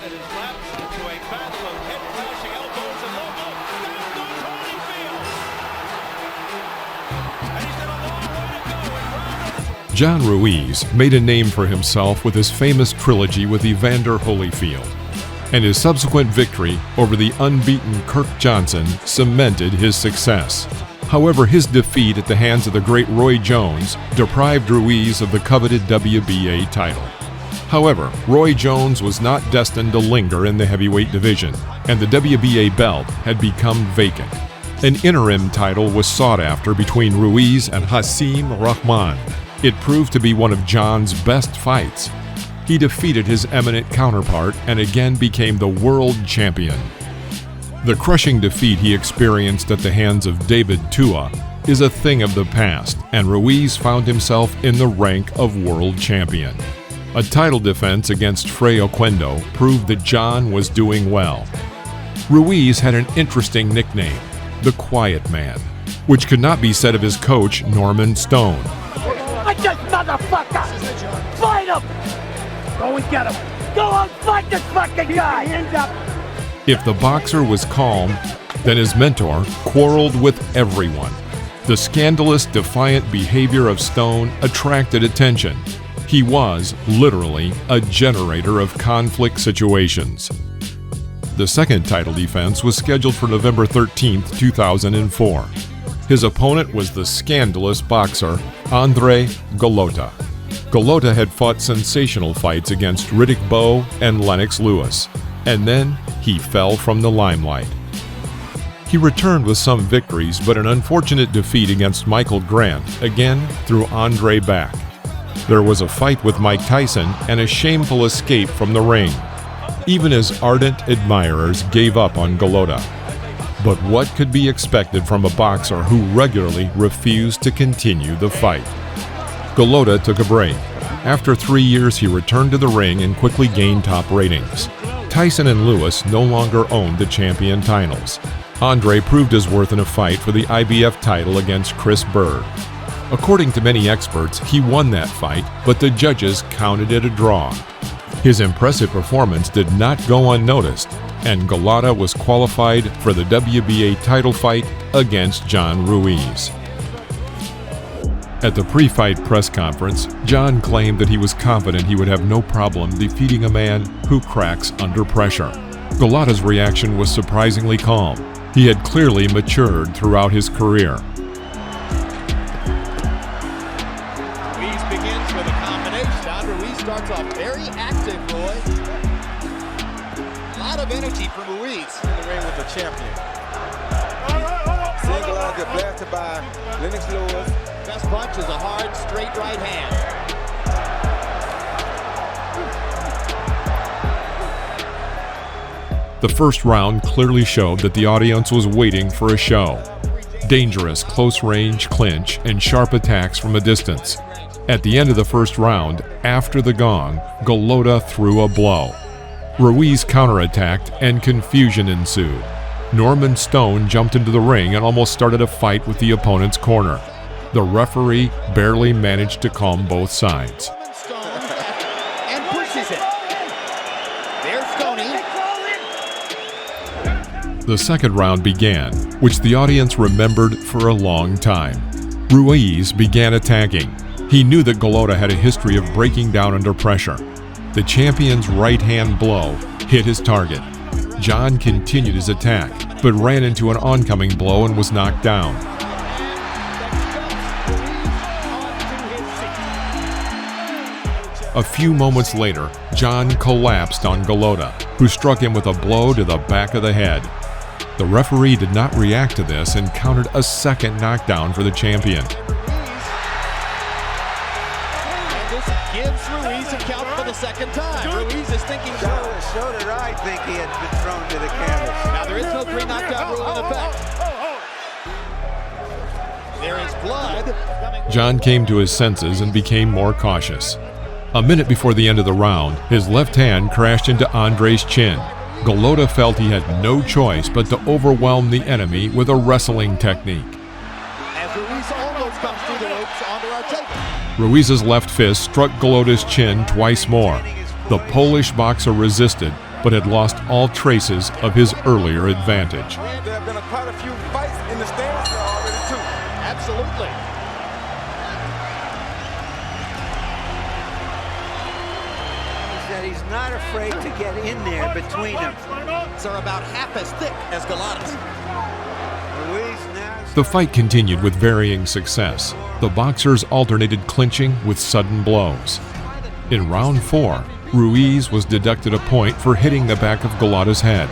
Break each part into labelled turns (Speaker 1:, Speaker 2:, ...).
Speaker 1: It is left to a battle of head crashing elbows and low blow. Down goes Holyfield. And he's got a long way to go in round.
Speaker 2: John Ruiz made a name for himself with his famous trilogy with Evander Holyfield, and his subsequent victory over the unbeaten Kirk Johnson cemented his success. However, his defeat at the hands of the great Roy Jones deprived Ruiz of the coveted WBA title. However, Roy Jones was not destined to linger in the heavyweight division, and the WBA belt had become vacant. An interim title was sought after between Ruiz and Hasim Rahman. It proved to be one of John's best fights. He defeated his eminent counterpart and again became the world champion. The crushing defeat he experienced at the hands of David Tua is a thing of the past, and Ruiz found himself in the rank of world champion. A title defense against Frei Oquendo proved that John was doing well. Ruiz had an interesting nickname, the Quiet Man, which could not be said of his coach, Norman Stone.
Speaker 3: I just motherfucker! Fight him! Go and get him! Go and fight this fucking guy! Hands up!
Speaker 2: If the boxer was calm, then his mentor quarreled with everyone. The scandalous, defiant behavior of Stone attracted attention. He was, literally, a generator of conflict situations. The second title defense was scheduled for November 13, 2004. His opponent was the scandalous boxer Andrew Golota. Golota had fought sensational fights against Riddick Bowe and Lennox Lewis, and then he fell from the limelight. He returned with some victories, but an unfortunate defeat against Michael Grant again threw Andre back. There was a fight with Mike Tyson and a shameful escape from the ring. Even his ardent admirers gave up on Golota. But what could be expected from a boxer who regularly refused to continue the fight? Golota took a break. After 3 years, he returned to the ring and quickly gained top ratings. Tyson and Lewis no longer owned the champion titles. Andre proved his worth in a fight for the IBF title against Chris Bird. According to many experts, he won that fight, but the judges counted it a draw. His impressive performance did not go unnoticed, and Golota was qualified for the WBA title fight against John Ruiz. At the pre-fight press conference, John claimed that he was confident he would have no problem defeating a man who cracks under pressure. Golota's reaction was surprisingly calm. He had clearly matured throughout his career.
Speaker 1: Ruiz begins with a combination. Ruiz starts off very active, Roy. A lot of energy from Ruiz in the ring with the champion.
Speaker 4: Single out, get blasted by Lennox Lewis.
Speaker 1: Best punch is a hard, straight right hand.
Speaker 2: The first round clearly showed that the audience was waiting for a show. Dangerous close-range clinch and sharp attacks from a distance. At the end of the first round, after the gong, Golota threw a blow. Ruiz counterattacked and confusion ensued. Norman Stone jumped into the ring and almost started a fight with the opponent's corner. The referee barely managed to calm both sides.
Speaker 1: And pushes it. There's Stoney.
Speaker 2: The second round began, which the audience remembered for a long time. Ruiz began attacking. He knew that Golota had a history of breaking down under pressure. The champion's right-hand blow hit his target. John continued his attack, but ran into an oncoming blow and was knocked down. A few moments later, John collapsed on Golota, who struck him with a blow to the back of the head. The referee did not react to this and counted a second knockdown for the champion.
Speaker 1: And this gives Ruiz a count for the second time. Ruiz is thinking...
Speaker 4: So did I think he had been thrown to the canvas.
Speaker 1: Now there is no three-knockdown rule in effect. There is blood.
Speaker 2: John came to his senses and became more cautious. A minute before the end of the round, his left hand crashed into Andre's chin. Golota felt he had no choice but to overwhelm the enemy with a wrestling technique.
Speaker 1: As Ruiz almost comes through the ropes onto our table.
Speaker 2: Ruiz's left fist struck Golota's chin twice more. The Polish boxer resisted, but had lost all traces of his earlier advantage.
Speaker 5: There have been quite a few fights in the stands there already, too.
Speaker 1: Absolutely.
Speaker 4: That he's not afraid to get in there between them.
Speaker 1: Are about half as thick as Golota's.
Speaker 4: Ruiz now.
Speaker 2: The fight continued with varying success. The boxers alternated clinching with sudden blows. In round 4, Ruiz was deducted a point for hitting the back of Golota's head.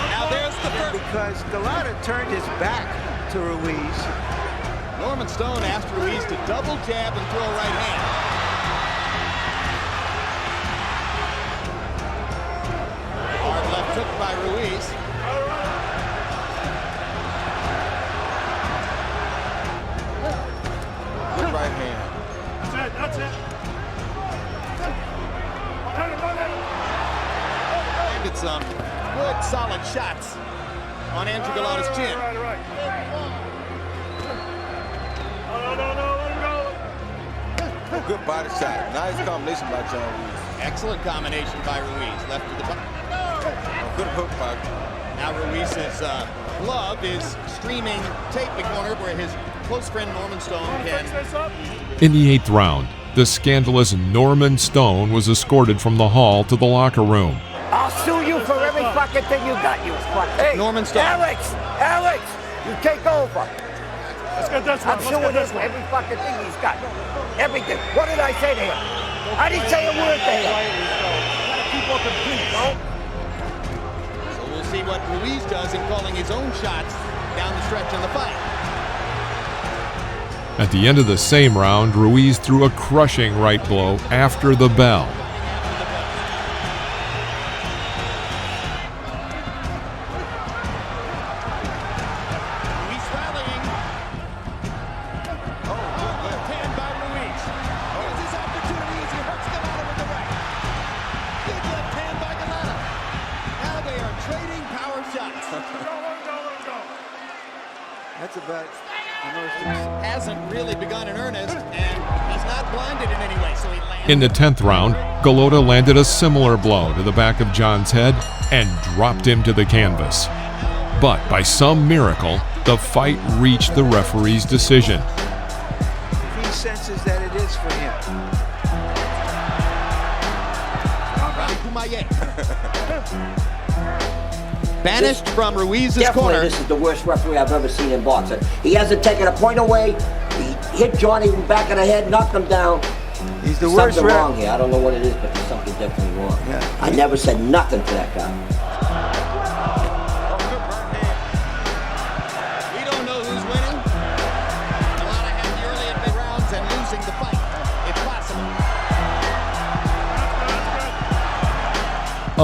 Speaker 1: Now there's the first.
Speaker 4: Because Golota turned his back to Ruiz.
Speaker 1: Norman Stone asked Ruiz to double jab and throw a right hand. Hard left hook by Ruiz.
Speaker 5: Good right hand.
Speaker 3: That's it.
Speaker 1: Landed some good solid shots on Andrew Golota's chin.
Speaker 3: Right. No, let him go.
Speaker 5: Good body shot. Nice combination by John Ruiz.
Speaker 1: Excellent combination by Ruiz. Left to the bottom.
Speaker 5: Good hook by.
Speaker 1: Now Ruiz's glove is streaming tape the corner where his close friend Norman Stone can.
Speaker 2: In the 8th round, the scandalous Norman Stone was escorted from the hall to the locker room.
Speaker 3: I'll sue you for every fucking thing you got, you fuck. Hey,
Speaker 1: Norman Stone.
Speaker 3: Alex, you take over.
Speaker 6: Let's get this one.
Speaker 3: I'm suing him for every fucking thing he's got. Everything. What did I say to him? I didn't say a word to him. Gotta keep up the peace,
Speaker 1: So we'll see what Ruiz does in calling his own shots down the stretch in the fight.
Speaker 2: At the end of the same round, Ruiz threw a crushing right blow after the bell.
Speaker 1: Ruiz rallying. Left hand by Ruiz. Here's his opportunity as he hurts Golota with the right. Big left hand by Golota. Now they are trading power shots.
Speaker 4: That's about.
Speaker 1: Hasn't really begun in earnest, and he's not blinded in any way, so he lands.
Speaker 2: In the 10th round, Golota landed a similar blow to the back of John's head and dropped him to the canvas. But by some miracle, the fight reached the referee's decision.
Speaker 4: He senses that it is for him.
Speaker 1: Banished from Ruiz's
Speaker 7: Definitely,
Speaker 1: corner.
Speaker 7: this is the worst referee I've ever seen in boxing. He hasn't taken a point away. He hit Johnny in the back of the head, knocked him down.
Speaker 4: He's the
Speaker 7: There's
Speaker 4: worst
Speaker 7: something
Speaker 4: ref.
Speaker 7: wrong here. I don't know what it is, but there's something definitely wrong.
Speaker 4: Yeah.
Speaker 7: I never said nothing to that guy.
Speaker 1: We don't know who's winning. Golota had the early rounds and losing the fight. It's possible.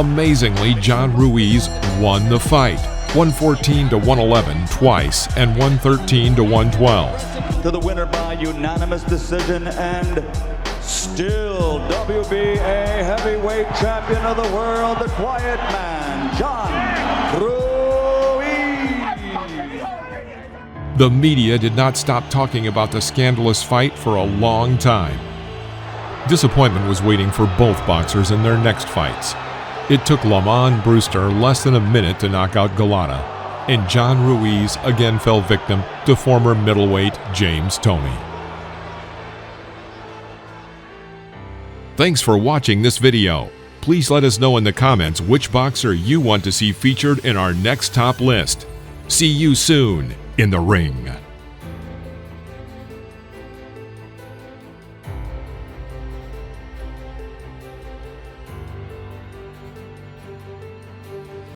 Speaker 2: Amazingly, John Ruiz won the fight, 114-111 twice and 113-112.
Speaker 8: To the winner by unanimous decision and still WBA heavyweight champion of the world, the quiet man, John Ruiz.
Speaker 2: The media did not stop talking about the scandalous fight for a long time. Disappointment was waiting for both boxers in their next fights. It took Lamont Brewster less than a minute to knock out Golota, and John Ruiz again fell victim to former middleweight James Toney. Thanks for watching this video. Please let us know in the comments which boxer you want to see featured in our next top list. See you soon in the ring.